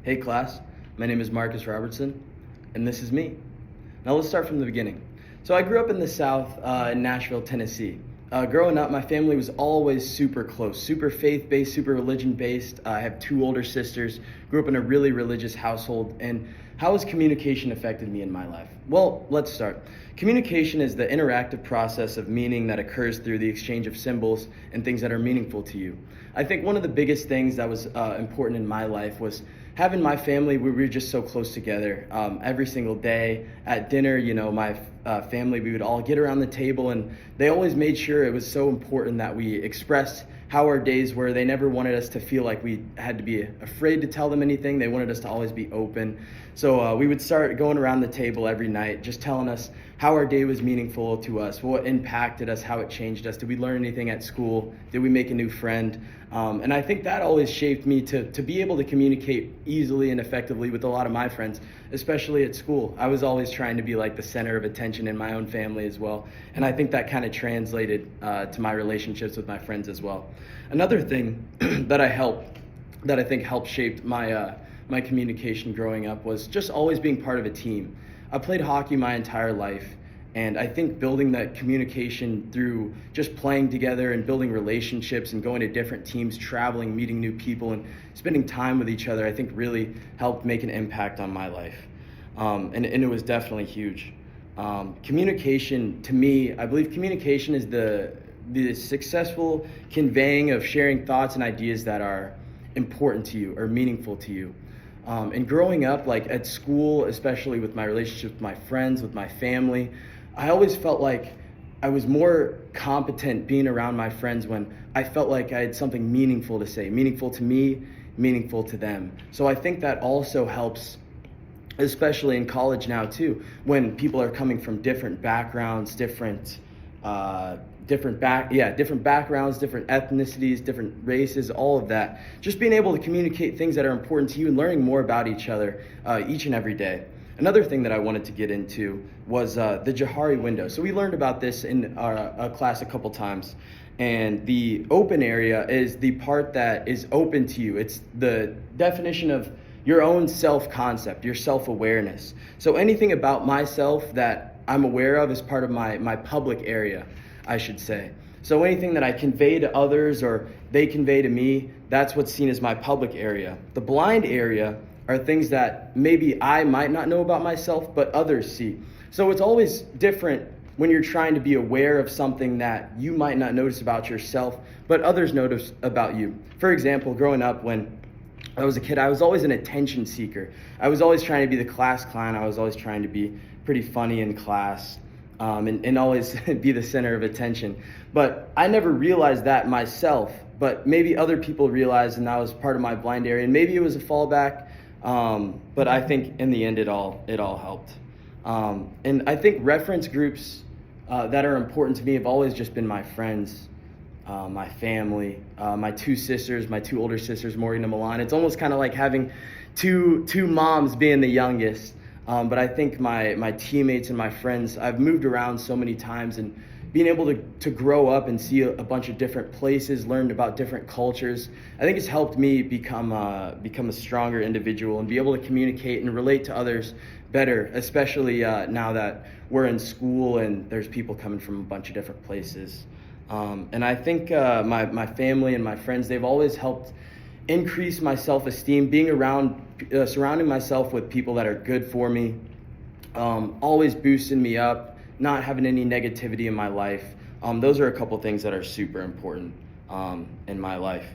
Hey class, my name is Marcus Robertson, and this is me. Now let's start from the beginning. So I grew up in the South, in Nashville, Tennessee. Growing up, my family was always super close, super faith-based, super religion-based. I have two older sisters, grew up in a really religious household, and how has communication affected me in my life? Well, let's start. Communication is the interactive process of meaning that occurs through the exchange of symbols and things that are meaningful to you. I think one of the biggest things that was important in my life was having my family. We were just so close together. Every single day at dinner, my family, we would all get around the table, and they always made sure it was so important that we expressed how our days were. They never wanted us to feel like we had to be afraid to tell them anything. They wanted us to always be open. So we would start going around the table every night, just telling us how our day was meaningful to us, what impacted us, how it changed us. Did we learn anything at school? Did we make a new friend? And I think that always shaped me to be able to communicate easily and effectively with a lot of my friends, especially at school. I was always trying to be like the center of attention in my own family as well. And I think that kind of translated to my relationships with my friends as well. Another thing that I think helped shape my communication growing up was just always being part of a team. I played hockey my entire life, and I think building that communication through just playing together and building relationships and going to different teams, traveling, meeting new people, and spending time with each other, I think really helped make an impact on my life. And it was definitely huge. Communication, to me, I believe communication is the successful conveying of sharing thoughts and ideas that are important to you or meaningful to you. And growing up, like at school, especially with my relationship with my friends, with my family, I always felt like I was more competent being around my friends when I felt like I had something meaningful to say, meaningful to me, meaningful to them. So I think that also helps, especially in college now too, when people are coming from different backgrounds, different backgrounds, different ethnicities, different races, all of that. Just being able to communicate things that are important to you and learning more about each other each and every day. Another thing that I wanted to get into was the Johari window. So we learned about this in our class a couple times. And the open area is the part that is open to you. It's the definition of your own self-concept, your self-awareness. So anything about myself that I'm aware of is part of my public area, I should say. So anything that I convey to others or they convey to me, that's what's seen as my public area. The blind area are things that maybe I might not know about myself, but others see. So it's always different when you're trying to be aware of something that you might not notice about yourself, but others notice about you. For example, growing up when I was a kid, I was always an attention seeker. I was always trying to be the class clown. I was always trying to be pretty funny in class. And always be the center of attention. But I never realized that myself, but maybe other people realized, and that was part of my blind area, and maybe it was a fallback, but I think in the end it all helped. And I think reference groups that are important to me have always just been my friends, my family, my two older sisters, Maureen and Milan. It's almost kind of like having two moms being the youngest. But I think my teammates and my friends, I've moved around so many times, and being able to grow up and see a bunch of different places, learn about different cultures, I think it's helped me become a stronger individual and be able to communicate and relate to others better, especially now that we're in school and there's people coming from a bunch of different places. And I think my family and my friends, they've always helped increase my self-esteem, being surrounding myself with people that are good for me, always boosting me up, not having any negativity in my life. Those are a couple things that are super important in my life.